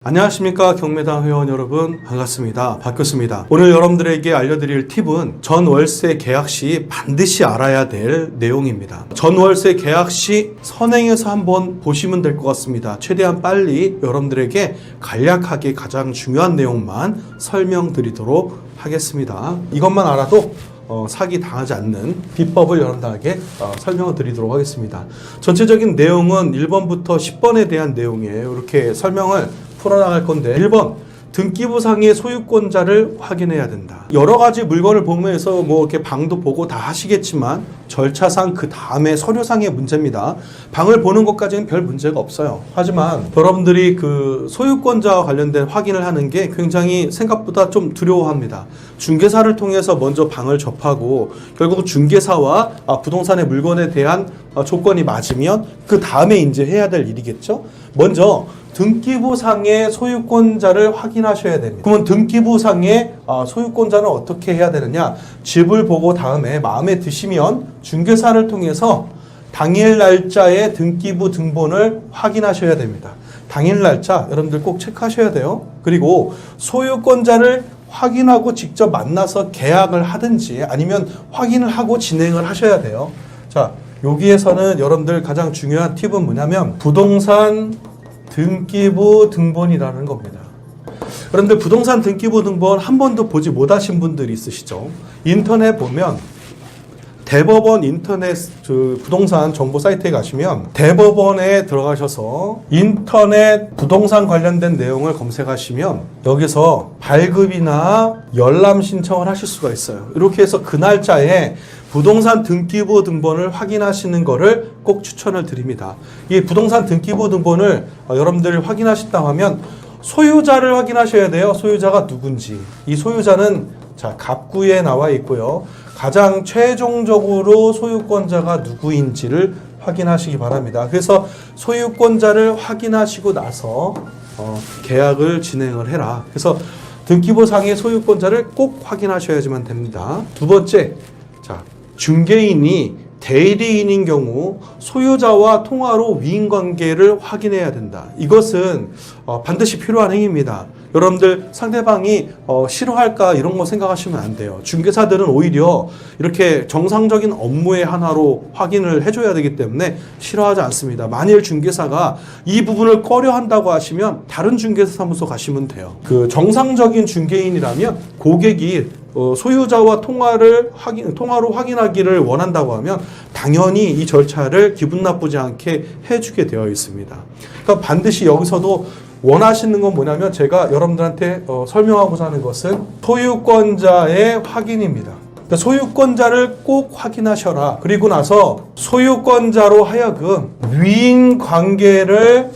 안녕하십니까 경매당 회원 여러분, 반갑습니다. 박교수입니다. 오늘 여러분들에게 알려드릴 팁은 전월세 계약 시 반드시 알아야 될 내용입니다. 전월세 계약 시 선행해서 한번 보시면 될 것 같습니다. 최대한 빨리 여러분들에게 간략하게 가장 중요한 내용만 설명드리도록 하겠습니다. 이것만 알아도 사기 당하지 않는 비법을 여러분들에게 설명을 드리도록 하겠습니다. 전체적인 내용은 1번부터 10번에 대한 내용이에요. 이렇게 설명을 풀어나갈 건데, 1번 등기부상의 소유권자를 확인해야 된다. 여러 가지 물건을 보면서 이렇게 방도 보고 다 하시겠지만 절차상 그 다음에 서류상의 문제입니다. 방을 보는 것까지는 별 문제가 없어요. 하지만 여러분들이 그 소유권자와 관련된 확인을 하는 게 굉장히 생각보다 좀 두려워합니다. 중개사를 통해서 먼저 방을 접하고 결국 중개사와 부동산의 물건에 대한 조건이 맞으면 그 다음에 이제 해야 될 일이겠죠. 먼저 등기부상의 소유권자를 확인하셔야 됩니다. 그러면 등기부상의 소유권자는 어떻게 해야 되느냐? 집을 보고 다음에 마음에 드시면 중개사를 통해서 당일 날짜의 등기부 등본을 확인하셔야 됩니다. 당일 날짜 여러분들 꼭 체크하셔야 돼요. 그리고 소유권자를 확인하고 직접 만나서 계약을 하든지 아니면 확인을 하고 진행을 하셔야 돼요. 자, 여기에서는 여러분들 가장 중요한 팁은 뭐냐면 부동산 등기부 등본이라는 겁니다. 그런데 부동산 등기부 등본 한 번도 보지 못하신 분들이 있으시죠. 인터넷 보면 대법원 인터넷 부동산 정보 사이트에 가시면 대법원에 들어가셔서 인터넷 부동산 관련된 내용을 검색하시면 여기서 발급이나 열람 신청을 하실 수가 있어요. 이렇게 해서 그 날짜에 부동산 등기부 등본을 확인하시는 것을 꼭 추천을 드립니다. 이 부동산 등기부 등본을 여러분들이 확인하신다고 하면 소유자를 확인하셔야 돼요. 소유자가 누군지. 이 소유자는 갑구에 나와 있고요. 가장 최종적으로 소유권자가 누구인지를 확인하시기 바랍니다. 그래서 소유권자를 확인하시고 나서 계약을 진행을 해라. 그래서 등기부상의 소유권자를 꼭 확인하셔야지만 됩니다. 두 번째, 중개인이 대리인인 경우 소유자와 통화로 위임관계를 확인해야 된다. 이것은 반드시 필요한 행위입니다. 여러분들 상대방이 싫어할까 이런 거 생각하시면 안 돼요. 중개사들은 오히려 이렇게 정상적인 업무의 하나로 확인을 해줘야 되기 때문에 싫어하지 않습니다. 만일 중개사가 이 부분을 꺼려한다고 하시면 다른 중개사 사무소 가시면 돼요. 그 정상적인 중개인이라면 고객이 소유자와 통화로 확인하기를 원한다고 하면 당연히 이 절차를 기분 나쁘지 않게 해주게 되어 있습니다. 그러니까 반드시 여기서도 원하시는 건 뭐냐면 제가 여러분들한테 설명하고자 하는 것은 소유권자의 확인입니다. 그러니까 소유권자를 꼭 확인하셔라. 그리고 나서 소유권자로 하여금 위임 관계를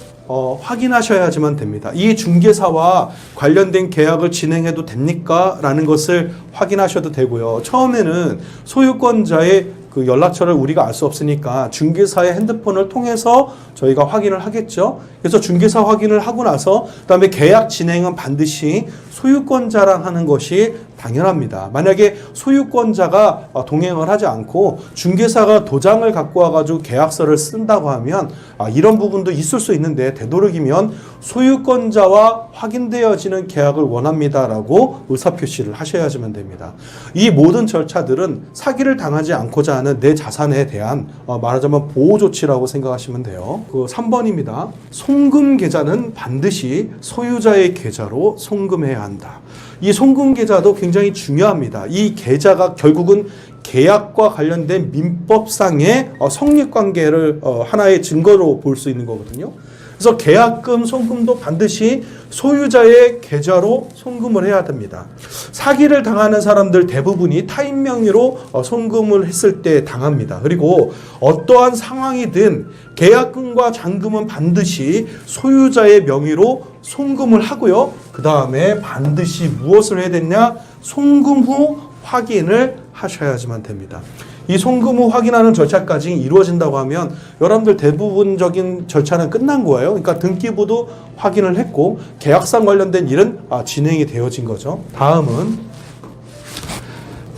확인하셔야지만 됩니다. 이 중개사와 관련된 계약을 진행해도 됩니까? 라는 것을 확인하셔도 되고요. 처음에는 소유권자의 그 연락처를 우리가 알 수 없으니까 중개사의 핸드폰을 통해서 저희가 확인을 하겠죠. 그래서 중개사 확인을 하고 나서 그다음에 계약 진행은 반드시 소유권자랑 하는 것이 당연합니다. 만약에 소유권자가 동행을 하지 않고 중개사가 도장을 갖고 와가지고 계약서를 쓴다고 하면 이런 부분도 있을 수 있는데 되도록이면 소유권자와 확인되어지는 계약을 원합니다라고 의사표시를 하셔야지만 됩니다. 이 모든 절차들은 사기를 당하지 않고자 하는 내 자산에 대한 말하자면 보호 조치라고 생각하시면 돼요. 그 3번입니다. 송금 계좌는 반드시 소유자의 계좌로 송금해야 한다. 이 송금 계좌도 굉장히 중요합니다. 이 계좌가 결국은 계약과 관련된 민법상의 성립관계를 하나의 증거로 볼 수 있는 거거든요. 그래서 계약금, 송금도 반드시 소유자의 계좌로 송금을 해야 됩니다. 사기를 당하는 사람들 대부분이 타인 명의로 송금을 했을 때 당합니다. 그리고 어떠한 상황이든 계약금과 잔금은 반드시 소유자의 명의로 송금을 하고요. 그 다음에 반드시 무엇을 해야 되냐? 송금 후 확인을 하셔야지만 됩니다. 이 송금 후 확인하는 절차까지 이루어진다고 하면 여러분들 대부분적인 절차는 끝난 거예요. 그러니까 등기부도 확인을 했고 계약상 관련된 일은 진행이 되어진 거죠. 다음은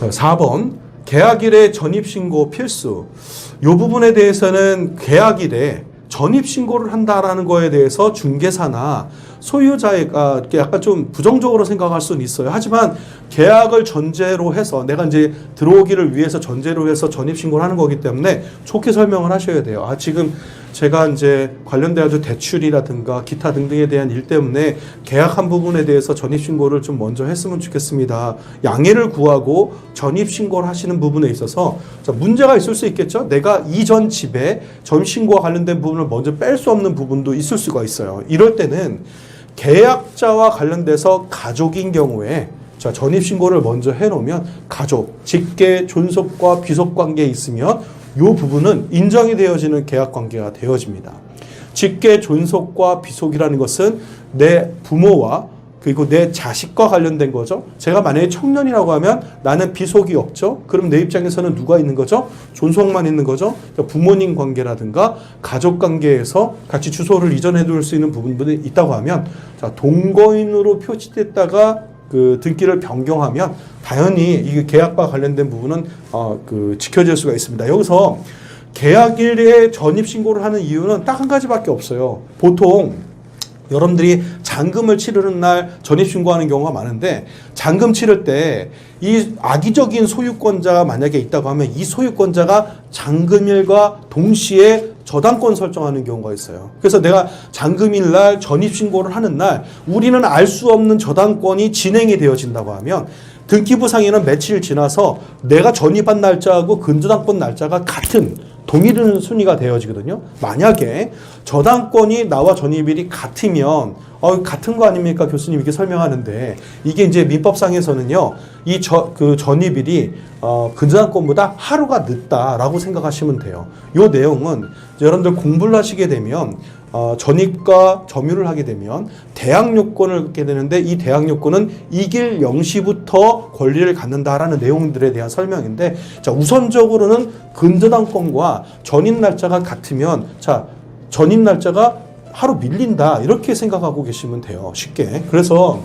4번 계약일에 전입신고 필수. 이 부분에 대해서는 계약일에 전입신고를 한다라는 거에 대해서 중개사나 소유자가 약간 좀 부정적으로 생각할 수는 있어요. 하지만 계약을 전제로 해서 내가 이제 들어오기를 위해서 전제로 해서 전입신고를 하는 거기 때문에 좋게 설명을 하셔야 돼요. 지금 제가 이제 관련돼가지고 대출이라든가 기타 등등에 대한 일 때문에 계약한 부분에 대해서 전입신고를 좀 먼저 했으면 좋겠습니다. 양해를 구하고 전입신고를 하시는 부분에 있어서 문제가 있을 수 있겠죠. 내가 이전 집에 전입신고와 관련된 부분을 먼저 뺄 수 없는 부분도 있을 수가 있어요. 이럴 때는 계약자와 관련돼서 가족인 경우에 전입신고를 먼저 해놓으면 가족, 직계, 존속과 비속 관계에 있으면 이 부분은 인정이 되어지는 계약 관계가 되어집니다. 직계, 존속과 비속이라는 것은 내 부모와 그리고 내 자식과 관련된 거죠. 제가 만약에 청년이라고 하면 나는 비속이 없죠. 그럼 내 입장에서는 누가 있는 거죠? 존속만 있는 거죠. 그러니까 부모님 관계라든가 가족 관계에서 같이 주소를 이전해 둘 수 있는 부분들이 있다고 하면 동거인으로 표시됐다가 그 등기를 변경하면 당연히 이 계약과 관련된 부분은 지켜질 수가 있습니다. 여기서 계약일에 전입신고를 하는 이유는 딱 한 가지밖에 없어요. 보통 여러분들이 잔금을 치르는 날 전입신고하는 경우가 많은데 잔금 치를 때 이 악의적인 소유권자가 만약에 있다고 하면 이 소유권자가 잔금일과 동시에 저당권 설정하는 경우가 있어요. 그래서 내가 잔금일 날 전입신고를 하는 날 우리는 알 수 없는 저당권이 진행이 되어진다고 하면 등기부상에는 며칠 지나서 내가 전입한 날짜하고 근저당권 날짜가 같은 동일한 순위가 되어지거든요. 만약에 저당권이 나와 전입일이 같으면 같은 거 아닙니까? 교수님 이렇게 설명하는데 이게 이제 민법상에서는요. 이 전입일이 근저당권보다 하루가 늦다라고 생각하시면 돼요. 이 내용은 여러분들 공부를 하시게 되면 전입과 점유를 하게 되면 대항 요건을 갖게 되는데 이 대항 요건은 이길 0시부터 권리를 갖는다라는 내용들에 대한 설명인데 우선적으로는 근저당권과 전입 날짜가 같으면 전입 날짜가 하루 밀린다 이렇게 생각하고 계시면 돼요. 쉽게. 그래서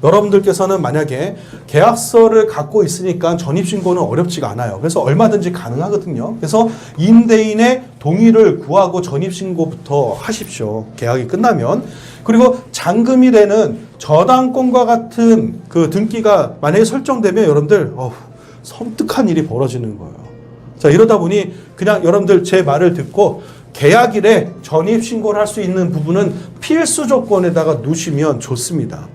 여러분들께서는 만약에 계약서를 갖고 있으니까 전입신고는 어렵지가 않아요. 그래서 얼마든지 가능하거든요. 그래서 임대인의 동의를 구하고 전입신고부터 하십시오. 계약이 끝나면. 그리고 잔금이 되는 저당권과 같은 그 등기가 만약에 설정되면 여러분들 섬뜩한 일이 벌어지는 거예요. 이러다 보니 그냥 여러분들 제 말을 듣고 계약일에 전입신고를 할 수 있는 부분은 필수 조건에다가 놓으시면 좋습니다.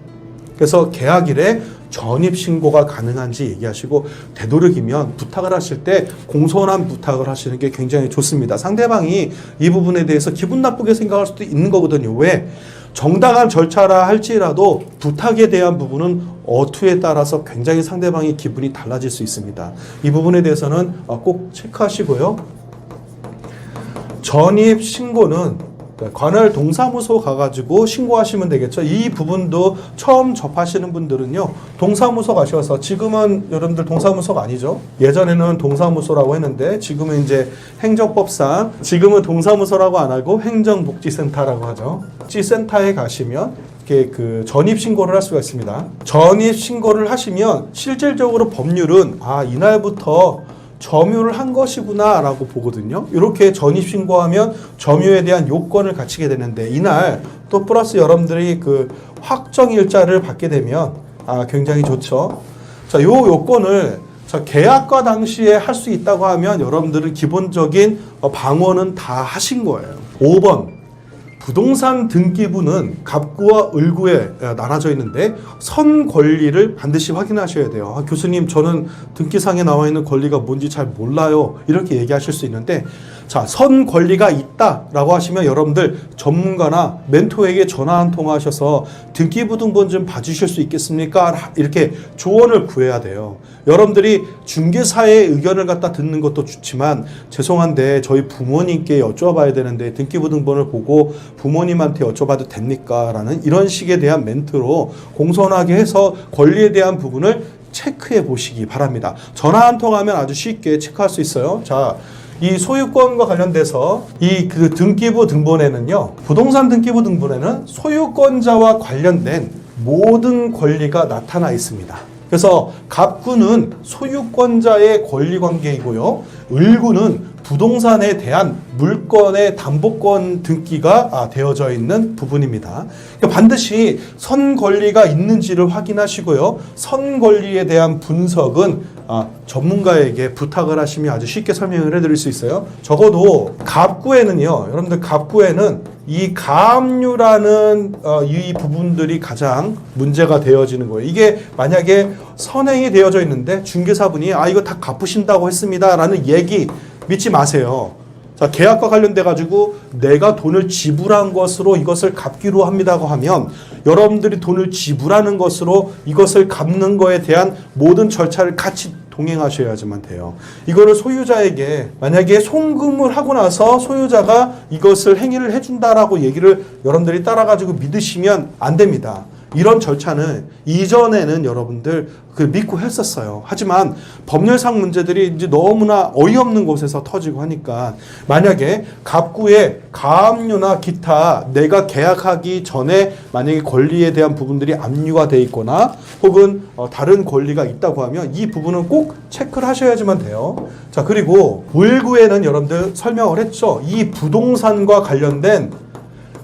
그래서 계약일에 전입신고가 가능한지 얘기하시고 되도록이면 부탁을 하실 때 공손한 부탁을 하시는 게 굉장히 좋습니다. 상대방이 이 부분에 대해서 기분 나쁘게 생각할 수도 있는 거거든요. 왜? 정당한 절차라 할지라도 부탁에 대한 부분은 어투에 따라서 굉장히 상대방의 기분이 달라질 수 있습니다. 이 부분에 대해서는 꼭 체크하시고요. 전입신고는 관할 동사무소 가가지고 신고하시면 되겠죠. 이 부분도 처음 접하시는 분들은요. 동사무소 가셔서 지금은 여러분들 동사무소가 아니죠. 예전에는 동사무소라고 했는데 지금은 이제 행정법상 지금은 동사무소라고 안 하고 행정복지센터라고 하죠. 복지센터에 가시면 그 전입신고를 할 수가 있습니다. 전입신고를 하시면 실질적으로 법률은 이날부터 점유를 한 것이구나 라고 보거든요. 이렇게 전입신고하면 점유에 대한 요건을 갖추게 되는데 이날 또 플러스 여러분들이 그 확정일자를 받게 되면 굉장히 좋죠. 요 요건을 계약과 당시에 할 수 있다고 하면 여러분들은 기본적인 방어는 다 하신 거예요. 5번 부동산 등기부는 갑구와 을구에 나눠져 있는데 선 권리를 반드시 확인하셔야 돼요. 교수님 저는 등기상에 나와 있는 권리가 뭔지 잘 몰라요. 이렇게 얘기하실 수 있는데 선 권리가 있다라고 하시면 여러분들 전문가나 멘토에게 전화 한 통 하셔서 등기부 등본 좀 봐주실 수 있겠습니까? 이렇게 조언을 구해야 돼요. 여러분들이 중개사의 의견을 갖다 듣는 것도 좋지만 죄송한데 저희 부모님께 여쭤봐야 되는데 등기부 등본을 보고 부모님한테 여쭤봐도 됩니까? 라는 이런 식에 대한 멘트로 공손하게 해서 권리에 대한 부분을 체크해 보시기 바랍니다. 전화 한 통 하면 아주 쉽게 체크할 수 있어요. 이 소유권과 관련돼서 그 등기부 등본에는요, 부동산 등기부 등본에는 소유권자와 관련된 모든 권리가 나타나 있습니다. 그래서 갑구는 소유권자의 권리 관계이고요, 을구는 부동산에 대한 물권의 담보권 등기가 되어져 있는 부분입니다. 그러니까 반드시 선권리가 있는지를 확인하시고요. 선권리에 대한 분석은 전문가에게 부탁을 하시면 아주 쉽게 설명을 해드릴 수 있어요. 적어도 갑구에는요, 여러분들 갑구에는 이 가압류라는 이 부분들이 가장 문제가 되어지는 거예요. 이게 만약에 선행이 되어져 있는데 중개사분이 이거 다 갚으신다고 했습니다 라는 얘기 믿지 마세요. 자, 계약과 관련돼 가지고 내가 돈을 지불한 것으로 이것을 갚기로 합니다고 하면 여러분들이 돈을 지불하는 것으로 이것을 갚는 거에 대한 모든 절차를 같이 동행하셔야지만 돼요. 이거를 소유자에게 만약에 송금을 하고 나서 소유자가 이것을 행위를 해준다라고 얘기를 여러분들이 따라가지고 믿으시면 안 됩니다. 이런 절차는 이전에는 여러분들 믿고 했었어요. 하지만 법률상 문제들이 이제 너무나 어이없는 곳에서 터지고 하니까 만약에 갑구에 가압류나 기타 내가 계약하기 전에 만약에 권리에 대한 부분들이 압류가 돼 있거나 혹은 다른 권리가 있다고 하면 이 부분은 꼭 체크를 하셔야지만 돼요. 자, 그리고 을구에는 여러분들 설명을 했죠. 이 부동산과 관련된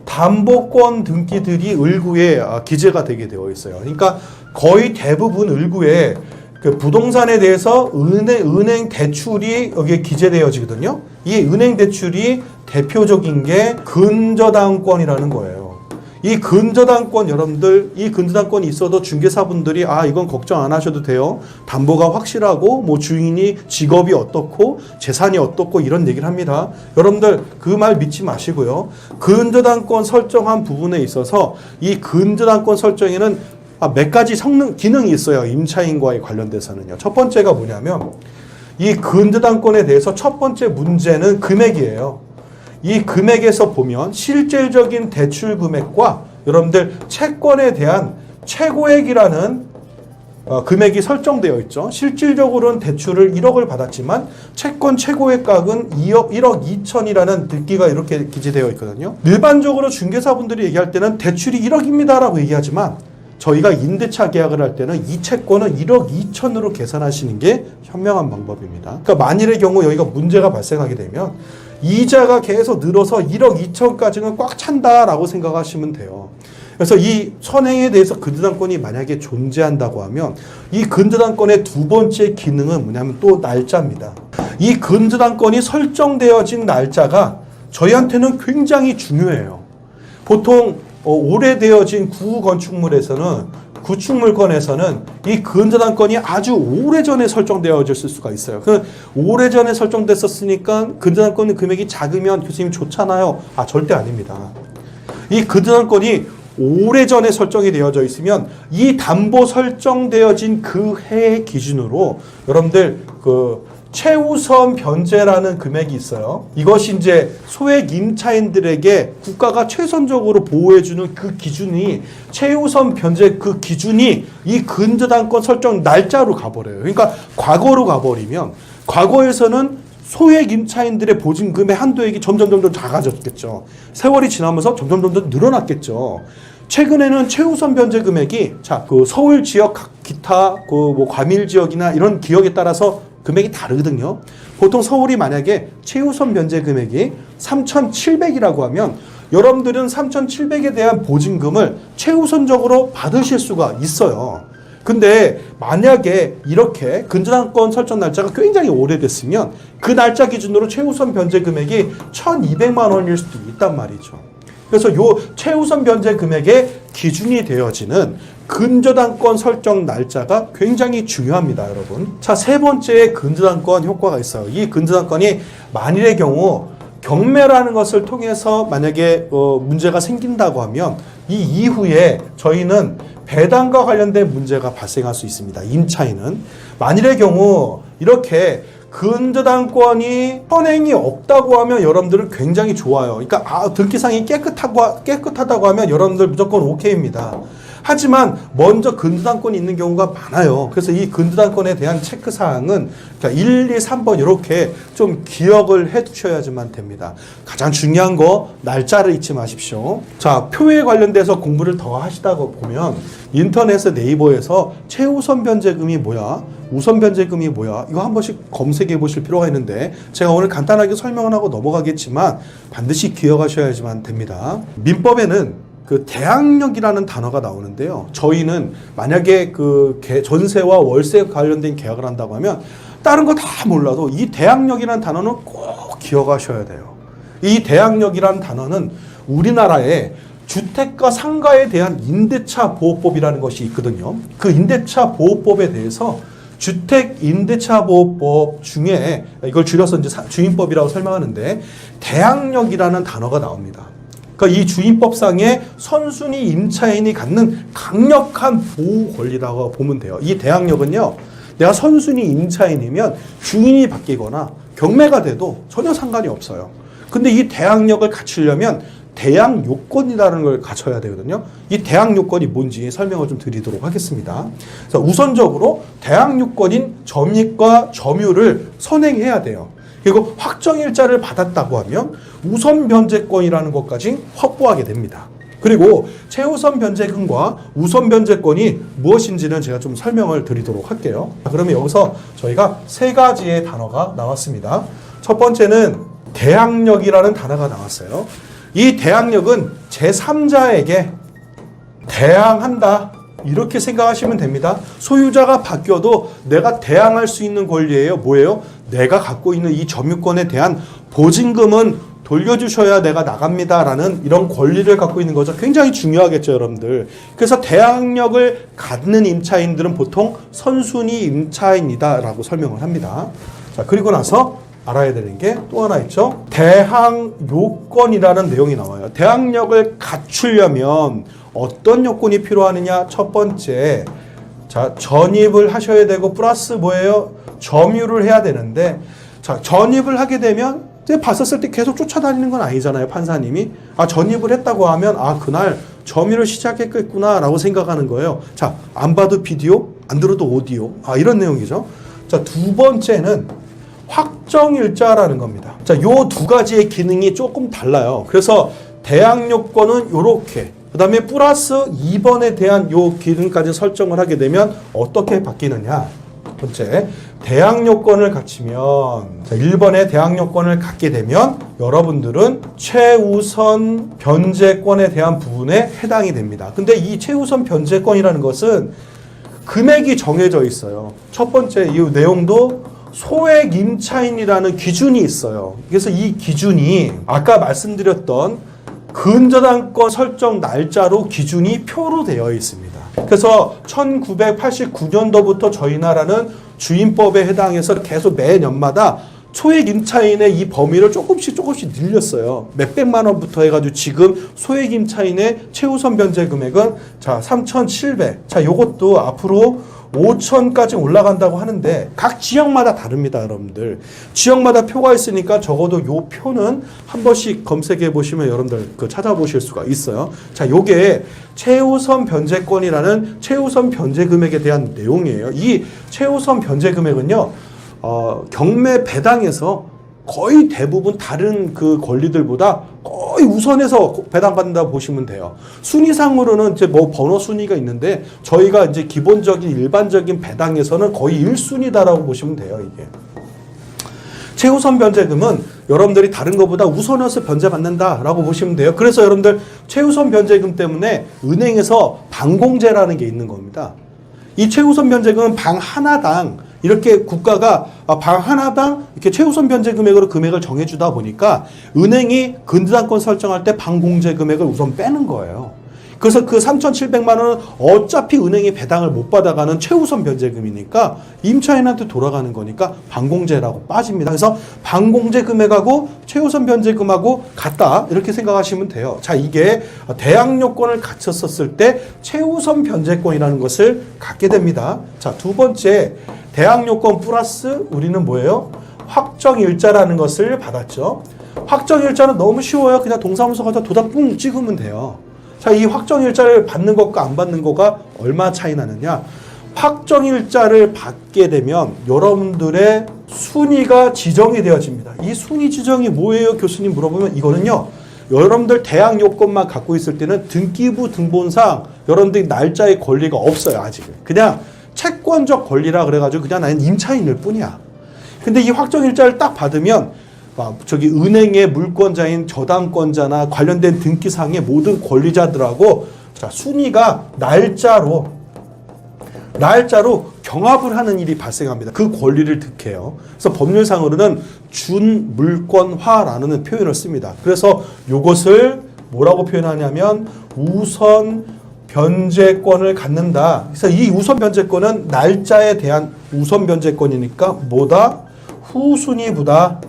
담보권 등기들이 을구에 기재가 되게 되어 있어요. 그러니까 거의 대부분 을구에 그 부동산에 대해서 은행 대출이 여기에 기재되어지거든요. 이 은행 대출이 대표적인 게 근저당권이라는 거예요. 이 근저당권 여러분들 이 근저당권이 있어도 중개사분들이 이건 걱정 안 하셔도 돼요. 담보가 확실하고 뭐 주인이 직업이 어떻고 재산이 어떻고 이런 얘기를 합니다. 여러분들 그 말 믿지 마시고요. 근저당권 설정한 부분에 있어서 이 근저당권 설정에는 몇 가지 성능 기능이 있어요. 임차인과의 관련돼서는요. 첫 번째가 뭐냐면 이 근저당권에 대해서 첫 번째 문제는 금액이에요. 이 금액에서 보면 실질적인 대출 금액과 여러분들 채권에 대한 최고액이라는 금액이 설정되어 있죠. 실질적으로는 대출을 1억을 받았지만 채권 최고액 값은 1억 2천이라는 등기가 이렇게 기재되어 있거든요. 일반적으로 중개사분들이 얘기할 때는 대출이 1억입니다 라고 얘기하지만 저희가 임대차 계약을 할 때는 이 채권은 1억 2천으로 계산하시는 게 현명한 방법입니다. 그러니까 만일의 경우 여기가 문제가 발생하게 되면 이자가 계속 늘어서 1억 2천까지는 꽉 찬다라고 생각하시면 돼요. 그래서 이 선행에 대해서 근저당권이 만약에 존재한다고 하면 이 근저당권의 두 번째 기능은 뭐냐면 또 날짜입니다. 이 근저당권이 설정되어진 날짜가 저희한테는 굉장히 중요해요. 보통 오래되어진 구건축물에서는 구축물권에서는 이 근저당권이 아주 오래전에 설정되어졌을 수가 있어요. 오래전에 설정됐었으니까 근저당권 금액이 작으면 교수님 좋잖아요. 절대 아닙니다. 이 근저당권이 오래전에 설정이 되어져 있으면 이 담보 설정되어진 그 해 기준으로 여러분들 최우선 변제라는 금액이 있어요. 이것이 이제 소액 임차인들에게 국가가 최선적으로 보호해주는 그 기준이 최우선 변제 그 기준이 이 근저당권 설정 날짜로 가버려요. 그러니까 과거로 가버리면 과거에서는 소액 임차인들의 보증금의 한도액이 점점 작아졌겠죠. 세월이 지나면서 점점 늘어났겠죠. 최근에는 최우선 변제 금액이 서울 지역 기타 뭐 과밀 지역이나 이런 지역에 따라서 금액이 다르거든요. 보통 서울이 만약에 최우선 변제 금액이 3,700이라고 하면 여러분들은 3,700에 대한 보증금을 최우선적으로 받으실 수가 있어요. 근데 만약에 이렇게 근저당권 설정 날짜가 굉장히 오래됐으면 그 날짜 기준으로 최우선 변제 금액이 1,200만 원일 수도 있단 말이죠. 그래서 요 최우선 변제 금액의 기준이 되어지는 근저당권 설정 날짜가 굉장히 중요합니다, 여러분. 자, 세 번째 근저당권 효과가 있어요. 이 근저당권이 만일의 경우 경매라는 것을 통해서 만약에 문제가 생긴다고 하면 이 이후에 저희는 배당과 관련된 문제가 발생할 수 있습니다. 임차인은 만일의 경우 이렇게 근저당권이 현행이 없다고 하면 여러분들은 굉장히 좋아요. 그러니까 등기상이 깨끗하다고 하면 여러분들 무조건 오케이입니다. 하지만 먼저 근저당권이 있는 경우가 많아요. 그래서 이 근저당권에 대한 체크사항은 그러니까 1, 2, 3번 이렇게 좀 기억을 해 두셔야지만 됩니다. 가장 중요한 거 날짜를 잊지 마십시오. 자, 표에 관련돼서 공부를 더 하시다가 보면 인터넷에 네이버에서 최우선 변제금이 뭐야? 우선 변제금이 뭐야? 이거 한 번씩 검색해 보실 필요가 있는데 제가 오늘 간단하게 설명을 하고 넘어가겠지만 반드시 기억하셔야지만 됩니다. 민법에는 그 대항력이라는 단어가 나오는데요. 저희는 만약에 그 전세와 월세 관련된 계약을 한다고 하면 다른 거 다 몰라도 이 대항력이라는 단어는 꼭 기억하셔야 돼요. 이 대항력이라는 단어는 우리나라에 주택과 상가에 대한 임대차 보호법이라는 것이 있거든요. 그 임대차 보호법에 대해서 주택 임대차 보호법 중에 이걸 줄여서 이제 주임법이라고 설명하는데 대항력이라는 단어가 나옵니다. 그러니까 이 주임법상의 선순위 임차인이 갖는 강력한 보호 권리라고 보면 돼요. 이 대항력은요, 내가 선순위 임차인이면 주인이 바뀌거나 경매가 돼도 전혀 상관이 없어요. 근데 이 대항력을 갖추려면 대항 요건이라는 걸 갖춰야 되거든요. 이 대항 요건이 뭔지 설명을 좀 드리도록 하겠습니다. 그래서 우선적으로 대항 요건인 점입과 점유를 선행해야 돼요. 그리고 확정일자를 받았다고 하면 우선 변제권이라는 것까지 확보하게 됩니다. 그리고 최우선 변제금과 우선 변제권이 무엇인지는 제가 좀 설명을 드리도록 할게요. 그러면 여기서 저희가 세 가지의 단어가 나왔습니다. 첫 번째는 대항력이라는 단어가 나왔어요. 이 대항력은 제3자에게 대항한다. 이렇게 생각하시면 됩니다. 소유자가 바뀌어도 내가 대항할 수 있는 권리예요. 뭐예요? 내가 갖고 있는 이 점유권에 대한 보증금은 돌려주셔야 내가 나갑니다라는 이런 권리를 갖고 있는 거죠. 굉장히 중요하겠죠, 여러분들. 그래서 대항력을 갖는 임차인들은 보통 선순위 임차인이다라고 설명을 합니다. 자, 그리고 나서 알아야 되는 게 또 하나 있죠. 대항 요건이라는 내용이 나와요. 대항력을 갖추려면 어떤 요건이 필요하느냐? 첫 번째, 자, 전입을 하셔야 되고 플러스 뭐예요? 점유를 해야 되는데, 자, 전입을 하게 되면 봤었을 때 계속 쫓아다니는 건 아니잖아요, 판사님이. 아, 전입을 했다고 하면 아, 그날 점유를 시작했겠구나 라고 생각하는 거예요. 자, 안 봐도 비디오, 안 들어도 오디오. 아, 이런 내용이죠. 자, 두 번째는 확정일자라는 겁니다. 자, 요 두 가지의 기능이 조금 달라요. 그래서 대항요건은 요렇게, 그 다음에 플러스 2번에 대한 요 기능까지 설정을 하게 되면 어떻게 바뀌느냐. 첫 번째, 대항요건을 갖추면, 자, 1번의 대항요건을 갖게 되면 여러분들은 최우선 변제권에 대한 부분에 해당이 됩니다. 근데 이 최우선 변제권이라는 것은 금액이 정해져 있어요. 첫 번째, 이 내용도 소액 임차인이라는 기준이 있어요. 그래서 이 기준이 아까 말씀드렸던 근저당권 설정 날짜로 기준이 표로 되어 있습니다. 그래서 1989년도부터 저희 나라는 주임법에 해당해서 계속 매년마다 소액 임차인의 이 범위를 조금씩 늘렸어요. 몇백만 원부터 해가지고 지금 소액 임차인의 최우선 변제 금액은 자 3,700. 자, 요것도 앞으로 5,000까지 올라간다고 하는데 각 지역마다 다릅니다, 여러분들. 지역마다 표가 있으니까 적어도 요 표는 한 번씩 검색해 보시면 여러분들 그 찾아보실 수가 있어요. 자, 요게 최우선 변제권이라는 최우선 변제 금액에 대한 내용이에요. 이 최우선 변제 금액은요, 경매 배당에서 거의 대부분 다른 그 권리들보다 거의 우선해서 배당받는다고 보시면 돼요. 순위상으로는 이제 뭐 번호 순위가 있는데 저희가 이제 기본적인 일반적인 배당에서는 거의 1순위다라고 보시면 돼요, 이게. 최우선 변제금은 여러분들이 다른 것보다 우선해서 변제받는다라고 보시면 돼요. 그래서 여러분들 최우선 변제금 때문에 은행에서 방공제라는 게 있는 겁니다. 이 최우선 변제금은 방 하나당 이렇게 국가가 방 하나당 이렇게 최우선 변제 금액으로 금액을 정해주다 보니까 은행이 근저당권 설정할 때 방공제 금액을 우선 빼는 거예요. 그래서 그 3,700만 원은 어차피 은행이 배당을 못 받아가는 최우선 변제금이니까 임차인한테 돌아가는 거니까 방공제라고 빠집니다. 그래서 방공제 금액하고 최우선 변제금하고 같다 이렇게 생각하시면 돼요. 자, 이게 대항요건을 갖췄었을 때 최우선 변제권이라는 것을 갖게 됩니다. 자, 두 번째, 대항요건 플러스 우리는 뭐예요? 확정일자라는 것을 받았죠. 확정일자는 너무 쉬워요. 그냥 동사무소 가서 도장 뿡 찍으면 돼요. 자, 이 확정일자를 받는 것과 안 받는 거가 얼마 차이 나느냐? 확정일자를 받게 되면 여러분들의 순위가 지정이 되어집니다. 이 순위 지정이 뭐예요? 교수님 물어보면 이거는요. 여러분들 대학 요건만 갖고 있을 때는 등기부 등본상 여러분들이 날짜의 권리가 없어요. 아직은. 그냥 채권적 권리라 그래가지고 그냥 나는 임차인일 뿐이야. 근데 이 확정일자를 딱 받으면 저기 은행의 물권자인 저당권자나 관련된 등기상의 모든 권리자들하고 자, 순위가 날짜로 경합을 하는 일이 발생합니다. 그 권리를 득해요. 그래서 법률상으로는 준물권화라는 표현을 씁니다. 그래서 이것을 뭐라고 표현하냐면 우선 변제권을 갖는다. 그래서 이 우선 변제권은 날짜에 대한 우선 변제권이니까 뭐다? 후순위보다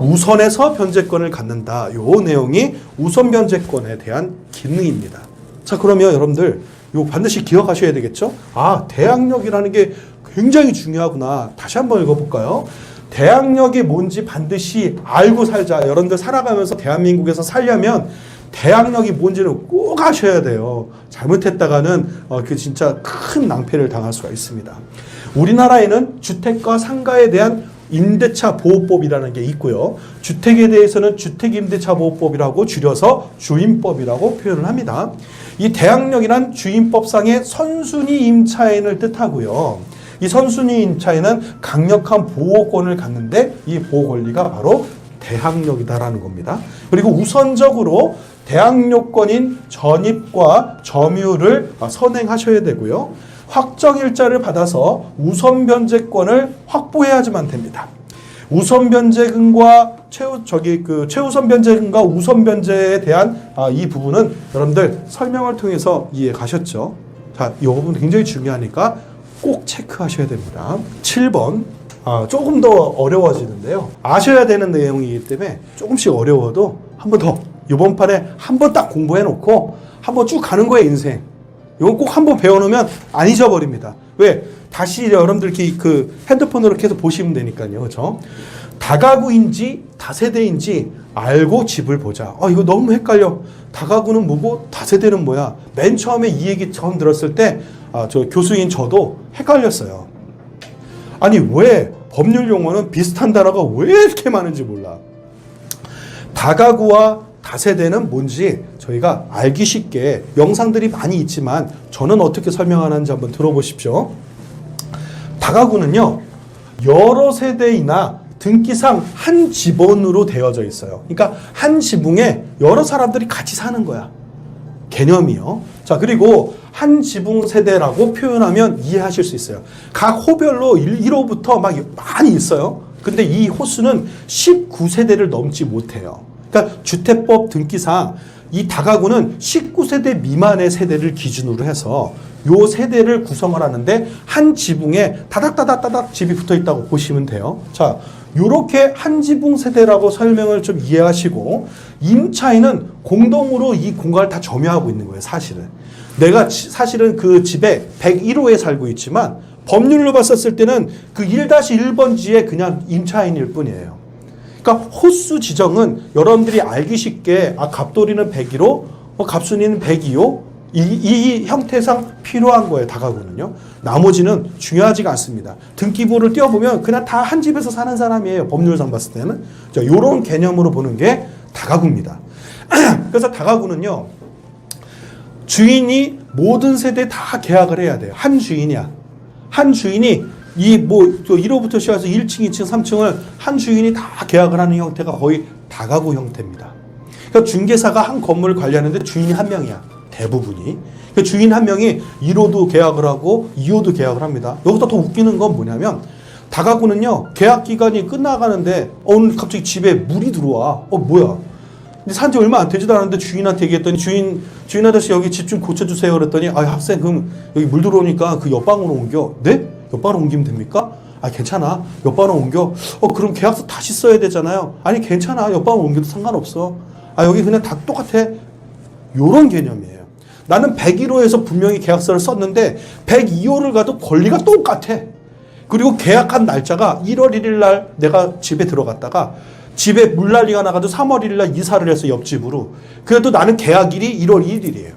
우선해서 변제권을 갖는다. 요 내용이 우선 변제권에 대한 기능입니다. 자, 그러면 여러분들 요 반드시 기억하셔야 되겠죠? 아, 대항력이라는 게 굉장히 중요하구나. 다시 한번 읽어볼까요? 대항력이 뭔지 반드시 알고 살자. 여러분들 살아가면서 대한민국에서 살려면 대항력이 뭔지는 꼭 아셔야 돼요. 잘못했다가는 그 진짜 큰 낭패를 당할 수가 있습니다. 우리나라에는 주택과 상가에 대한 임대차 보호법이라는 게 있고요. 주택에 대해서는 주택임대차보호법이라고 줄여서 주임법이라고 표현을 합니다. 이 대항력이란 주임법상의 선순위 임차인을 뜻하고요. 이 선순위 임차인은 강력한 보호권을 갖는데 이 보호 권리가 바로 대항력이다라는 겁니다. 그리고 우선적으로 대항력권인 전입과 점유를 선행하셔야 되고요. 확정일자를 받아서 우선 변제권을 확보해야지만 됩니다. 우선 변제금과 최우선 변제금과 우선 변제에 대한 이 부분은 여러분들 설명을 통해서 이해 가셨죠? 자, 이 부분 굉장히 중요하니까 꼭 체크하셔야 됩니다. 7번. 조금 더 어려워지는데요. 아셔야 되는 내용이기 때문에 조금씩 어려워도 한 번 더, 이번 판에 한 번 딱 공부해 놓고 한 번 쭉 가는 거예요, 인생. 이건 꼭 한 번 배워놓으면 안 잊어버립니다. 왜? 다시 여러분들 그 핸드폰으로 계속 보시면 되니까요. 그렇죠? 다가구인지 다세대인지 알고 집을 보자. 이거 너무 헷갈려. 다가구는 뭐고 다세대는 뭐야? 맨 처음에 이 얘기 처음 들었을 때 저 교수인 저도 헷갈렸어요. 아니 왜 법률 용어는 비슷한 단어가 왜 이렇게 많은지 몰라. 다가구와 다세대는 뭔지 저희가 알기 쉽게 영상들이 많이 있지만 저는 어떻게 설명하는지 한번 들어보십시오. 다가구는요, 여러 세대이나 등기상 한 지번으로 되어져 있어요. 그러니까 한 지붕에 여러 사람들이 같이 사는 거야. 개념이요. 자, 그리고 한 지붕 세대라고 표현하면 이해하실 수 있어요. 각 호별로 1호부터 막 많이 있어요. 근데 이 호수는 19세대를 넘지 못해요. 그러니까 주택법 등기상 이 다가구는 19세대 미만의 세대를 기준으로 해서 요 세대를 구성을 하는데 한 지붕에 다닥다닥다닥 집이 붙어 있다고 보시면 돼요. 자, 요렇게 한 지붕 세대라고 설명을 좀 이해하시고 임차인은 공동으로 이 공간을 다 점유하고 있는 거예요, 사실은. 내가 사실은 그 집에 101호에 살고 있지만 법률로 봤었을 때는 그 1-1번지에 그냥 임차인일 뿐이에요. 그러니까 호수 지정은 여러분들이 알기 쉽게 갑돌이는 101호, 갑순이는 102호 이 형태상 필요한 거예요. 다가구는요. 나머지는 중요하지가 않습니다. 등기부를 띄워보면 그냥 다 한 집에서 사는 사람이에요. 법률상 봤을 때는. 자, 이런 개념으로 보는 게 다가구입니다. 그래서 다가구는요. 주인이 모든 세대 다 계약을 해야 돼요. 한 주인이야. 한 주인이 이 1호부터 시작해서 1층, 2층, 3층을 한 주인이 다 계약을 하는 형태가 거의 다가구 형태입니다. 그러니까 중개사가 한 건물을 관리하는데 주인이 한 명이야. 대부분이. 그러니까 주인 한 명이 1호도 계약을 하고 2호도 계약을 합니다. 여기서 더 웃기는 건 뭐냐면 다가구는요. 계약 기간이 끝나가는데 오늘 갑자기 집에 물이 들어와. 뭐야. 근데 산지 얼마 안 되지도 않았는데 주인한테 얘기했더니 주인 아저씨 여기 집 좀 고쳐주세요 그랬더니 학생 그럼 여기 물 들어오니까 그 옆방으로 옮겨. 네? 옆방으로 옮기면 됩니까? 괜찮아. 옆방으로 옮겨. 그럼 계약서 다시 써야 되잖아요. 아니 괜찮아. 옆방으로 옮겨도 상관없어. 여기 그냥 다 똑같아. 요런 개념이에요. 나는 101호에서 분명히 계약서를 썼는데 102호를 가도 권리가 똑같아. 그리고 계약한 날짜가 1월 1일 날 내가 집에 들어갔다가 집에 물난리가 나가도 3월 1일 날 이사를 해서 옆집으로. 그래도 나는 계약일이 1월 1일이에요.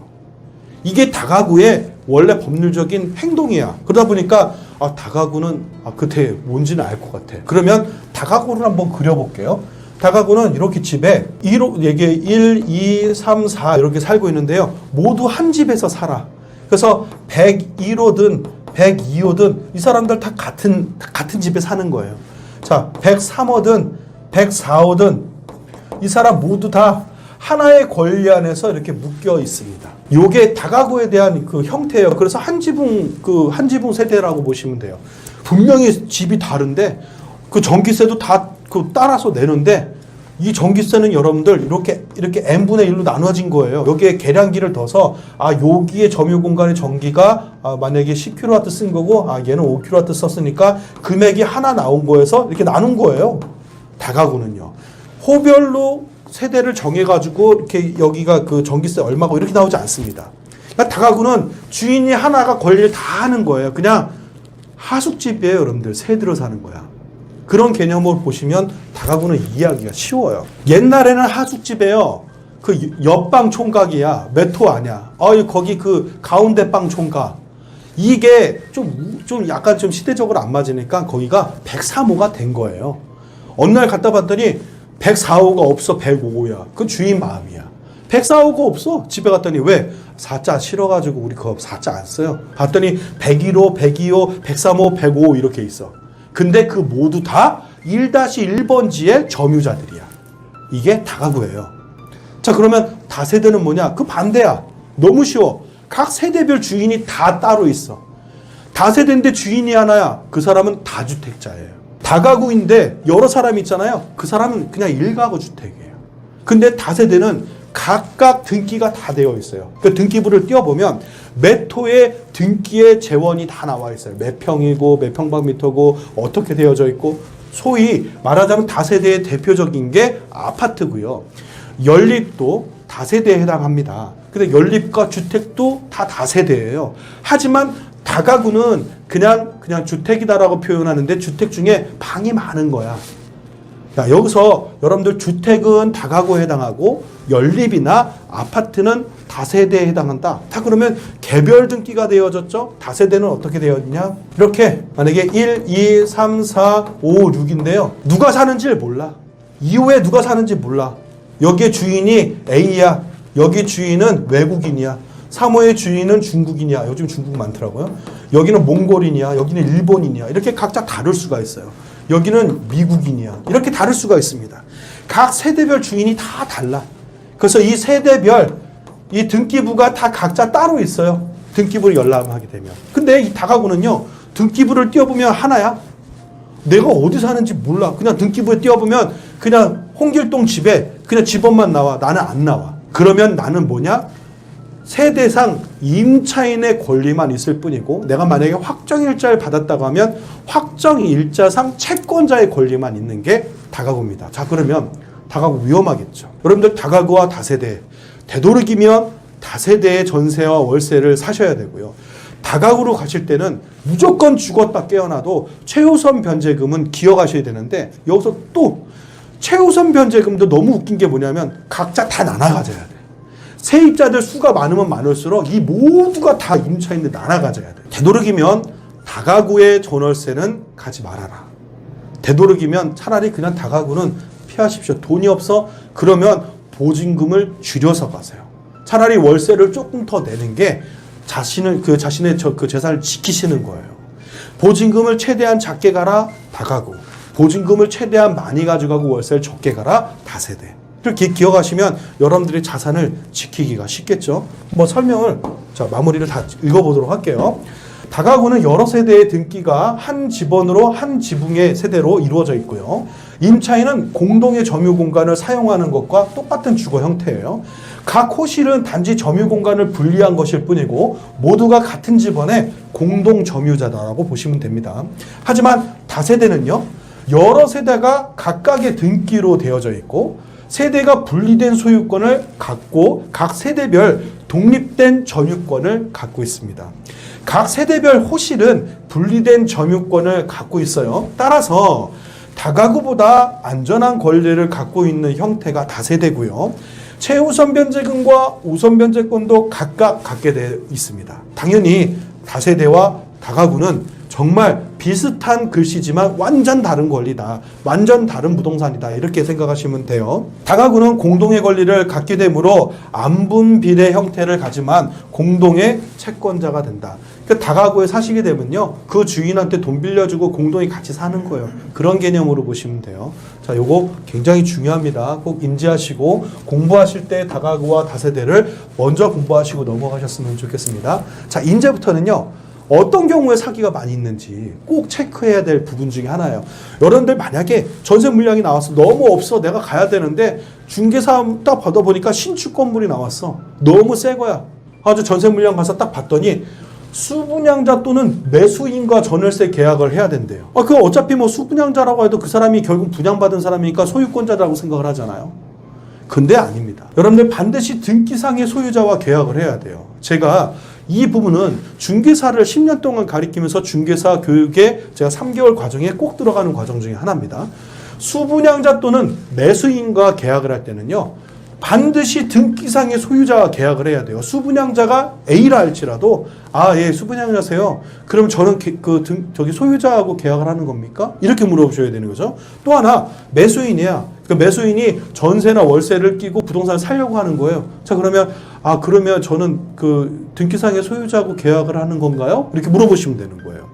이게 다가구의 원래 법률적인 행동이야. 그러다 보니까 다가구는 그때 뭔지는 알 것 같아. 그러면 다가구를 한번 그려볼게요. 다가구는 이렇게 집에 이게 1, 2, 3, 4 이렇게 살고 있는데요. 모두 한 집에서 살아. 그래서 101호든 102호든 이 사람들 다 같은 집에 사는 거예요. 자, 103호든 104호든 이 사람 모두 다 하나의 권리 안에서 이렇게 묶여 있습니다. 요게 다가구에 대한 그 형태예요. 그래서 한 지붕 세대라고 보시면 돼요. 분명히 집이 다른데 그 전기세도 다 따라서 내는데 이 전기세는 여러분들 이렇게 n분의 1로 나눠진 거예요. 여기에 계량기를 둬서 여기에 점유 공간의 전기가 만약에 10kW 쓴 거고 얘는 5kW 썼으니까 금액이 하나 나온 거에서 이렇게 나눈 거예요. 다가구는요. 호별로 세대를 정해가지고 이렇게 여기가 그 전기세 얼마고 이렇게 나오지 않습니다. 그러니까 다가구는 주인이 하나가 권리를 다 하는 거예요. 그냥 하숙집이에요, 여러분들. 세대로 사는 거야. 그런 개념을 보시면 다가구는 이해하기가 쉬워요. 옛날에는 하숙집에요. 그 옆방 총각이야. 몇 호 아냐. 거기 그 가운데 방 총각. 이게 좀 약간 좀 시대적으로 안 맞으니까 거기가 103호가 된 거예요. 어느 날 갔다 봤더니 104호가 없어. 105호야. 그 주인 마음이야. 104호가 없어. 집에 갔더니 왜? 4자 싫어가지고 우리 그거 4자 안 써요. 봤더니 101호, 102호, 103호, 105 이렇게 있어. 근데 그 모두 다 1-1번지의 점유자들이야. 이게 다가구예요. 자, 그러면 다세대는 뭐냐? 그 반대야. 너무 쉬워. 각 세대별 주인이 다 따로 있어. 다세대인데 주인이 하나야. 그 사람은 다주택자예요. 다가구인데 여러 사람이 있잖아요. 그 사람은 그냥 1가구 주택이에요. 근데 다세대는 각각 등기가 다 되어 있어요. 그 등기부를 띄워보면 몇 호의 등기의 재원이 다 나와 있어요. 몇 평이고 몇 평방미터고 어떻게 되어져 있고, 소위 말하자면 다세대의 대표적인 게 아파트고요. 연립도 다세대에 해당합니다. 근데 연립과 주택도 다 다세대예요. 하지만 다가구는 그냥 주택이다라고 표현하는데 주택 중에 방이 많은 거야. 자, 여기서 여러분들 주택은 다가구에 해당하고 연립이나 아파트는 다세대에 해당한다. 자, 그러면 개별 등기가 되어졌죠? 다세대는 어떻게 되어 있냐? 이렇게 만약에 1, 2, 3, 4, 5, 6인데요. 누가 사는지를 몰라. 이후에 누가 사는지 몰라. 여기에 주인이 A야. 여기 주인은 외국인이야. 3호의 주인은 중국인이야. 요즘 중국 많더라고요. 여기는 몽골인이야. 여기는 일본인이야. 이렇게 각자 다를 수가 있어요. 여기는 미국인이야. 이렇게 다를 수가 있습니다. 각 세대별 주인이 다 달라. 그래서 이 세대별 이 등기부가 다 각자 따로 있어요. 등기부를 열람하게 되면. 근데 이 다가구는요. 등기부를 띄워보면 하나야. 내가 어디 사는지 몰라. 그냥 등기부에 띄워보면 그냥 홍길동 집에 그냥 집원만 나와. 나는 안 나와. 그러면 나는 뭐냐? 세대상 임차인의 권리만 있을 뿐이고, 내가 만약에 확정일자를 받았다고 하면 확정일자상 채권자의 권리만 있는 게 다가구입니다. 자, 그러면 다가구 위험하겠죠. 여러분들 다가구와 다세대, 되도록이면 다세대의 전세와 월세를 사셔야 되고요. 다가구로 가실 때는 무조건 죽었다 깨어나도 최우선 변제금은 기억하셔야 되는데, 여기서 또 최우선 변제금도 너무 웃긴 게 뭐냐면 각자 다 나눠 가져야 돼. 세입자들 수가 많으면 많을수록 이 모두가 다 임차인들 나눠 가져야 돼. 되도록이면 다가구의 전월세는 가지 말아라. 되도록이면 차라리 그냥 다가구는 피하십시오. 돈이 없어? 그러면 보증금을 줄여서 가세요. 차라리 월세를 조금 더 내는 게 자신의 그 재산을 지키시는 거예요. 보증금을 최대한 작게 가라. 다가구. 보증금을 최대한 많이 가져가고 월세를 적게 가라. 다세대. 이렇게 기억하시면 여러분들의 자산을 지키기가 쉽겠죠. 설명을 마무리를 다 읽어보도록 할게요. 다가구는 여러 세대의 등기가 한 집원으로 한 지붕의 세대로 이루어져 있고요. 임차인은 공동의 점유 공간을 사용하는 것과 똑같은 주거 형태예요. 각 호실은 단지 점유 공간을 분리한 것일 뿐이고 모두가 같은 집원의 공동 점유자다라고 보시면 됩니다. 하지만 다세대는요. 여러 세대가 각각의 등기로 되어져 있고 세대가 분리된 소유권을 갖고 각 세대별 독립된 점유권을 갖고 있습니다. 각 세대별 호실은 분리된 점유권을 갖고 있어요. 따라서 다가구보다 안전한 권리를 갖고 있는 형태가 다세대고요. 최우선 변제금과 우선 변제권도 각각 갖게 되어 있습니다. 당연히 다세대와 다가구는 정말 비슷한 글씨지만 완전 다른 권리다. 완전 다른 부동산이다. 이렇게 생각하시면 돼요. 다가구는 공동의 권리를 갖게 되므로 안분비례 형태를 가지만 공동의 채권자가 된다. 그러니까 다가구에 사시게 되면요, 그 주인한테 돈 빌려주고 공동이 같이 사는 거예요. 그런 개념으로 보시면 돼요. 자, 요거 굉장히 중요합니다. 꼭 인지하시고 공부하실 때 다가구와 다세대를 먼저 공부하시고 넘어가셨으면 좋겠습니다. 자, 이제부터는요, 어떤 경우에 사기가 많이 있는지 꼭 체크해야 될 부분 중에 하나예요. 여러분들 만약에 전세 물량이 나왔어. 너무 없어. 내가 가야 되는데 중개사 딱 받아보니까 신축 건물이 나왔어. 너무 새 거야. 아주 전세 물량 가서 딱 봤더니 수분양자 또는 매수인과 전월세 계약을 해야 된대요. 그 어차피 뭐 수분양자라고 해도 그 사람이 결국 분양받은 사람이니까 소유권자라고 생각을 하잖아요. 근데 아닙니다. 여러분들 반드시 등기상의 소유자와 계약을 해야 돼요. 제가 이 부분은 중개사를 10년 동안 가리키면서 중개사 교육에 제가 3개월 과정에 꼭 들어가는 과정 중에 하나입니다. 수분양자 또는 매수인과 계약을 할 때는요, 반드시 등기상의 소유자와 계약을 해야 돼요. 수분양자가 A라 할지라도 예, 수분양자세요. 그럼 저는 저기 소유자하고 계약을 하는 겁니까? 이렇게 물어보셔야 되는 거죠. 또 하나 매수인이야. 그 매수인이 전세나 월세를 끼고 부동산을 살려고 하는 거예요. 자, 그러면 저는 그 등기상의 소유자하고 계약을 하는 건가요? 이렇게 물어보시면 되는 거예요.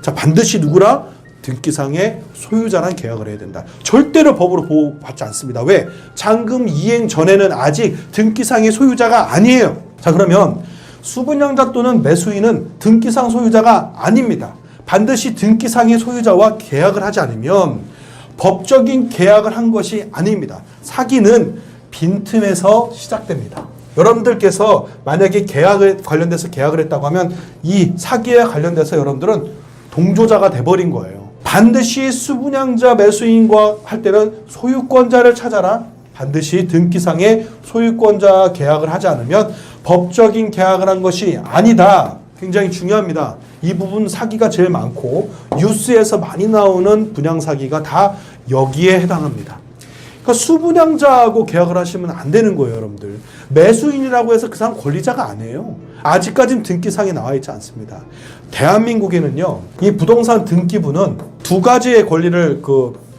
자, 반드시 누구라? 등기상의 소유자랑 계약을 해야 된다. 절대로 법으로 보호받지 않습니다. 왜? 잔금 이행 전에는 아직 등기상의 소유자가 아니에요. 자, 그러면 수분양자 또는 매수인은 등기상 소유자가 아닙니다. 반드시 등기상의 소유자와 계약을 하지 않으면 법적인 계약을 한 것이 아닙니다. 사기는 빈틈에서 시작됩니다. 여러분들께서 만약에 관련돼서 계약을 했다고 하면 이 사기에 관련돼서 여러분들은 동조자가 돼버린 거예요. 반드시 수분양자 매수인과 할 때는 소유권자를 찾아라. 반드시 등기상의 소유권자 계약을 하지 않으면 법적인 계약을 한 것이 아니다. 굉장히 중요합니다. 이 부분 사기가 제일 많고 뉴스에서 많이 나오는 분양사기가 다 여기에 해당합니다. 그러니까 수분양자하고 계약을 하시면 안 되는 거예요, 여러분들. 매수인이라고 해서 그 사람 권리자가 아니에요. 아직까지는 등기상에 나와 있지 않습니다. 대한민국에는요, 이 부동산 등기부는 두 가지의 권리를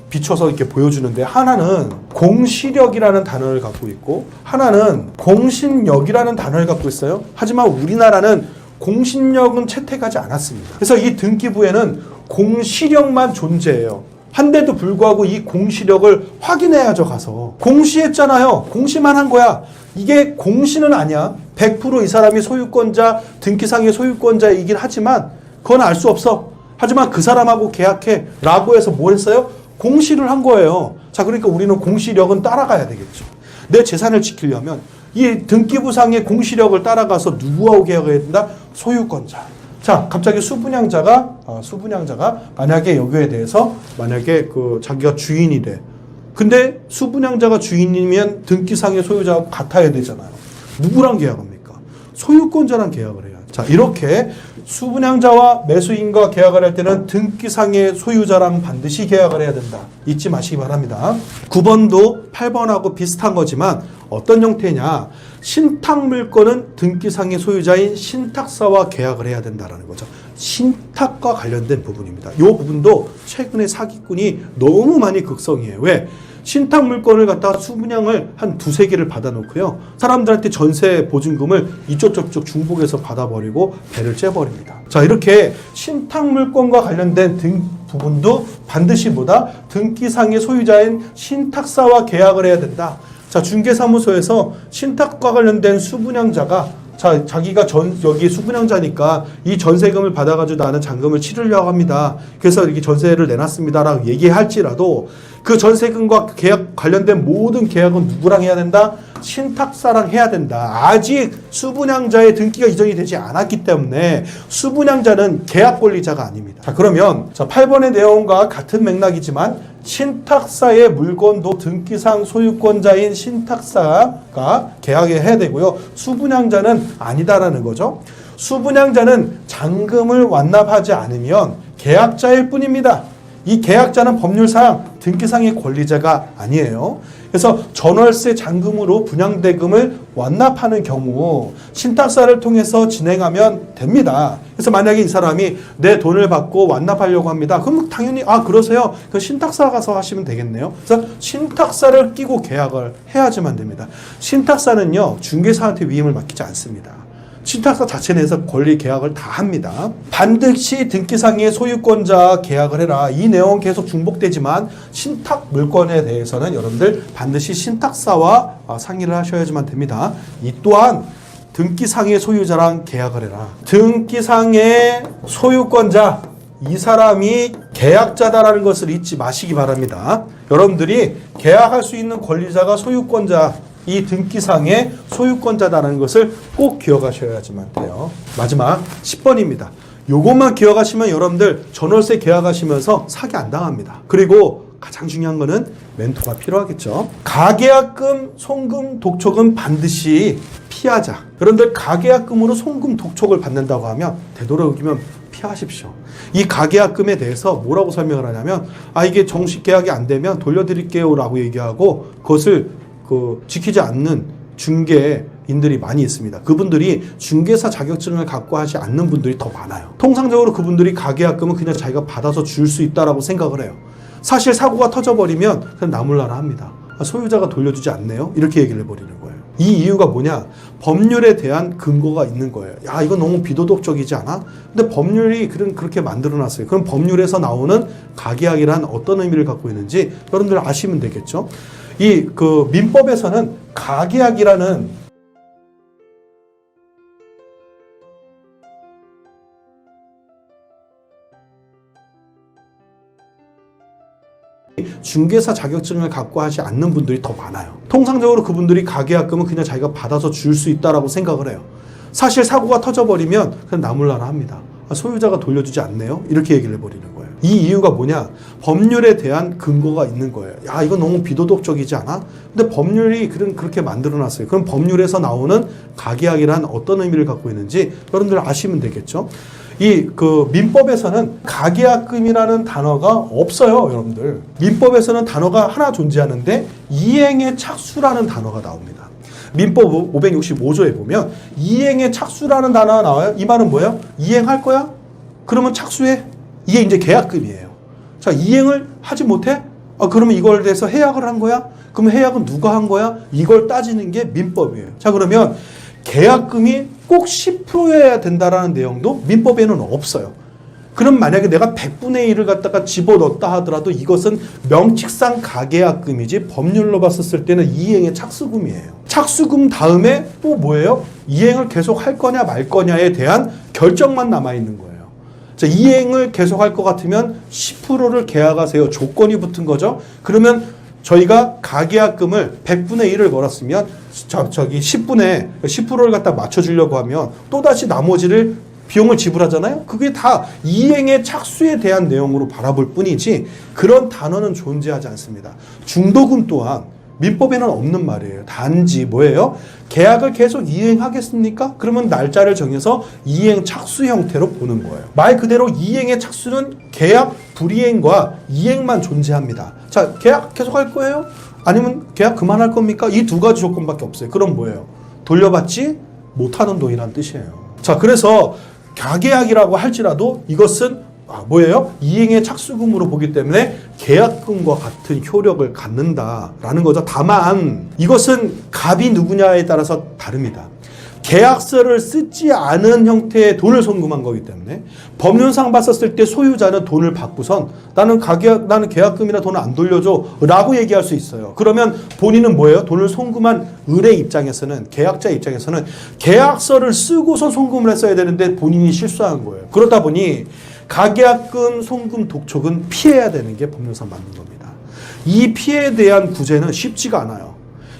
비춰서 이렇게 보여주는데, 하나는 공시력이라는 단어를 갖고 있고, 하나는 공신력이라는 단어를 갖고 있어요. 하지만 우리나라는 공신력은 채택하지 않았습니다. 그래서 이 등기부에는 공시력만 존재해요. 한데도 불구하고 이 공시력을 확인해야죠. 가서 공시했잖아요. 공시만 한 거야. 이게 공시는 아니야. 100% 이 사람이 소유권자, 등기상의 소유권자이긴 하지만 그건 알 수 없어. 하지만 그 사람하고 계약해 라고 해서 뭐 했어요? 공시를 한 거예요. 자, 그러니까 우리는 공시력은 따라가야 되겠죠. 내 재산을 지키려면 이 등기부상의 공시력을 따라가서 누구하고 계약해야 된다? 소유권자. 자, 갑자기 수분양자가 만약에 여기에 대해서 만약에 자기가 주인이래. 근데 수분양자가 주인이면 등기상의 소유자하고 같아야 되잖아요. 누구랑 계약합니까? 소유권자랑 계약을 해요. 자, 이렇게 수분양자와 매수인과 계약을 할 때는 등기상의 소유자랑 반드시 계약을 해야 된다. 잊지 마시기 바랍니다. 9번도 8번하고 비슷한 거지만 어떤 형태냐? 신탁물건은 등기상의 소유자인 신탁사와 계약을 해야 된다는 거죠. 신탁과 관련된 부분입니다. 이 부분도 최근에 사기꾼이 너무 많이 극성이에요. 왜? 신탁 물건을 갖다가 수분양을 한 두세 개를 받아놓고요. 사람들한테 전세 보증금을 이쪽 저쪽 중복해서 받아버리고 배를 째버립니다. 자, 이렇게 신탁 물건과 관련된 부분도 반드시 등기상의 소유자인 신탁사와 계약을 해야 된다. 자, 중개사무소에서 신탁과 관련된 수분양자가 자기가 여기 수분양자니까 이 전세금을 받아가지고 나는 잔금을 치르려고 합니다. 그래서 이렇게 전세를 내놨습니다라고 얘기할지라도 그 전세금과 계약 관련된 모든 계약은 누구랑 해야 된다? 신탁사랑 해야 된다. 아직 수분양자의 등기가 이전이 되지 않았기 때문에 수분양자는 계약 권리자가 아닙니다. 자, 그러면 8번의 내용과 같은 맥락이지만 신탁사의 물건도 등기상 소유권자인 신탁사가 계약해야 되고요. 수분양자는 아니다라는 거죠. 수분양자는 잔금을 완납하지 않으면 계약자일 뿐입니다. 이 계약자는 법률상 등기상의 권리자가 아니에요. 그래서 전월세 잔금으로 분양대금을 완납하는 경우 신탁사를 통해서 진행하면 됩니다. 그래서 만약에 이 사람이 내 돈을 받고 완납하려고 합니다. 그럼 당연히 그러세요. 그 신탁사 가서 하시면 되겠네요. 그래서 신탁사를 끼고 계약을 해야지만 됩니다. 신탁사는요, 중개사한테 위임을 맡기지 않습니다. 신탁사 자체 내에서 권리 계약을 다 합니다. 반드시 등기상의 소유권자 계약을 해라. 이 내용은 계속 중복되지만 신탁 물건에 대해서는 여러분들 반드시 신탁사와 상의를 하셔야지만 됩니다. 이 또한 등기상의 소유자랑 계약을 해라. 등기상의 소유권자, 이 사람이 계약자다라는 것을 잊지 마시기 바랍니다. 여러분들이 계약할 수 있는 권리자가 소유권자, 이 등기상의 소유권자다라는 것을 꼭 기억하셔야지만 돼요. 마지막 10번입니다. 요것만 기억하시면 여러분들 전월세 계약하시면서 사기 안 당합니다. 그리고 가장 중요한 거는 멘토가 필요하겠죠. 가계약금, 송금, 독촉은 반드시 피하자. 여러분들 가계약금으로 송금, 독촉을 받는다고 하면 되도록이면 피하십시오. 이 가계약금에 대해서 뭐라고 설명을 하냐면 이게 정식 계약이 안 되면 돌려드릴게요 라고 얘기하고 그것을 지키지 않는 중개인들이 많이 있습니다. 그분들이 중개사 자격증을 갖고 하지 않는 분들이 더 많아요. 통상적으로 그분들이 가계약금은 그냥 자기가 받아서 줄 수 있다라고 생각을 해요. 사실 사고가 터져버리면 그냥 나몰라라 합니다. 소유자가 돌려주지 않네요. 이렇게 얘기를 해버리는 거예요. 이 이유가 뭐냐? 법률에 대한 근거가 있는 거예요. 이거 너무 비도덕적이지 않아? 근데 법률이 그렇게 만들어놨어요. 그럼 법률에서 나오는 가계약이란 어떤 의미를 갖고 있는지 여러분들 아시면 되겠죠? 이 민법에서는 가계약이라는 중개사 자격증을 갖고 하지 않는 분들이 더 많아요. 통상적으로 그분들이 가계약금은 그냥 자기가 받아서 줄 수 있다라고 생각을 해요. 사실 사고가 터져버리면 그냥 나몰라라 합니다. 소유자가 돌려주지 않네요. 이렇게 얘기를 해버리는 거예요. 이 이유가 뭐냐? 법률에 대한 근거가 있는 거예요. 이거 너무 비도덕적이지 않아? 근데 법률이 그렇게 만들어놨어요. 그럼 법률에서 나오는 가계약이란 어떤 의미를 갖고 있는지 여러분들 아시면 되겠죠? 이 민법에서는 가계약금이라는 단어가 없어요, 여러분들. 민법에서는 단어가 하나 존재하는데 이행의 착수라는 단어가 나옵니다. 민법 565조에 보면 이행의 착수라는 단어가 나와요. 이 말은 뭐예요? 이행할 거야? 그러면 착수해. 이게 이제 계약금이에요. 자, 이행을 하지 못해? 그러면 이걸 대해서 해약을 한 거야? 그럼 해약은 누가 한 거야? 이걸 따지는 게 민법이에요. 자, 그러면 계약금이 꼭 10%여야 된다라는 내용도 민법에는 없어요. 그럼 만약에 내가 100분의 1을 갖다가 집어넣었다 하더라도 이것은 명칙상 가계약금이지 법률로 봤었을 때는 이행의 착수금이에요. 착수금 다음에 또 뭐예요? 이행을 계속 할 거냐 말 거냐에 대한 결정만 남아있는 거예요. 자, 이행을 계속 할 것 같으면 10%를 계약하세요. 조건이 붙은 거죠. 그러면 저희가 가계약금을 100분의 1을 걸었으면 10%를 갖다 맞춰주려고 하면 또다시 나머지를 비용을 지불하잖아요. 그게 다 이행의 착수에 대한 내용으로 바라볼 뿐이지 그런 단어는 존재하지 않습니다. 중도금 또한 민법에는 없는 말이에요. 단지 뭐예요? 계약을 계속 이행하겠습니까? 그러면 날짜를 정해서 이행 착수 형태로 보는 거예요. 말 그대로 이행의 착수는 계약 불이행과 이행만 존재합니다. 자, 계약 계속 할 거예요? 아니면 계약 그만할 겁니까? 이 두 가지 조건밖에 없어요. 그럼 뭐예요? 돌려받지 못하는 돈이란 뜻이에요. 자, 그래서 가계약이라고 할지라도 이것은 뭐예요? 이행의 착수금으로 보기 때문에 계약금과 같은 효력을 갖는다라는 거죠. 다만 이것은 갑이 누구냐에 따라서 다릅니다. 계약서를 쓰지 않은 형태의 돈을 송금한 거기 때문에 법률상 봤었을 때 소유자는 돈을 받고선 나는 계약금이나 돈을 안 돌려줘 라고 얘기할 수 있어요. 그러면 본인은 뭐예요? 돈을 송금한 을의 입장에서는, 계약자 입장에서는 계약서를 쓰고선 송금을 했어야 되는데 본인이 실수한 거예요. 그러다 보니 가계약금, 송금, 독촉은 피해야 되는 게 법률상 맞는 겁니다. 이 피해에 대한 구제는 쉽지가 않아요.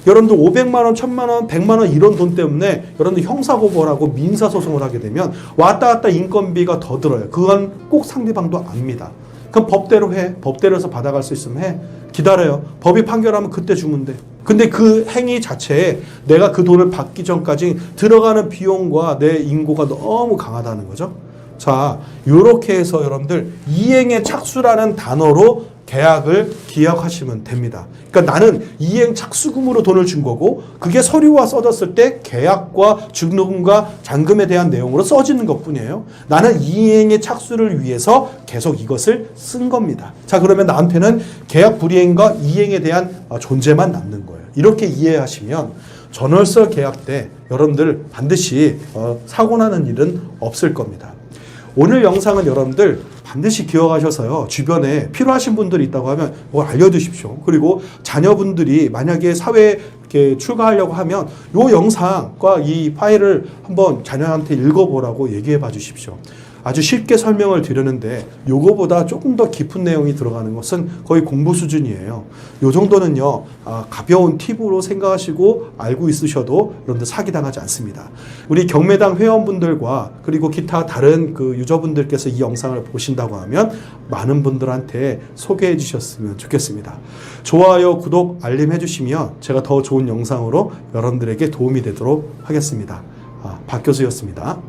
여러분들 500만 원, 1000만 원, 100만 원 이런 돈 때문에 여러분들 형사고발하고 민사소송을 하게 되면 왔다 갔다 인건비가 더 들어요. 그건 꼭 상대방도 압니다. 그럼 법대로 해. 법대로 해서 받아갈 수 있으면 해. 기다려요. 법이 판결하면 그때 주면 돼. 근데 그 행위 자체에 내가 그 돈을 받기 전까지 들어가는 비용과 내 인고가 너무 강하다는 거죠. 자, 요렇게 해서 여러분들 이행의 착수라는 단어로 계약을 기억하시면 됩니다. 그러니까 나는 이행 착수금으로 돈을 준 거고 그게 서류화 써졌을 때 계약과 증권과 잔금에 대한 내용으로 써지는 것뿐이에요. 나는 이행의 착수를 위해서 계속 이것을 쓴 겁니다. 자, 그러면 나한테는 계약 불이행과 이행에 대한 존재만 남는 거예요. 이렇게 이해하시면 전월세 계약 때 여러분들 반드시 사고 나는 일은 없을 겁니다. 오늘 영상은 여러분들 반드시 기억하셔서요. 주변에 필요하신 분들이 있다고 하면 뭘 알려주십시오. 그리고 자녀분들이 만약에 사회에 이렇게 출가하려고 하면 이 영상과 이 파일을 한번 자녀한테 읽어보라고 얘기해 봐 주십시오. 아주 쉽게 설명을 드렸는데 요거보다 조금 더 깊은 내용이 들어가는 것은 거의 공부 수준이에요. 요 정도는요, 가벼운 팁으로 생각하시고 알고 있으셔도 여러분들 사기당하지 않습니다. 우리 경매당 회원분들과 그리고 기타 다른 그 유저분들께서 이 영상을 보신다고 하면 많은 분들한테 소개해 주셨으면 좋겠습니다. 좋아요, 구독, 알림 해주시면 제가 더 좋은 영상으로 여러분들에게 도움이 되도록 하겠습니다. 박 교수였습니다.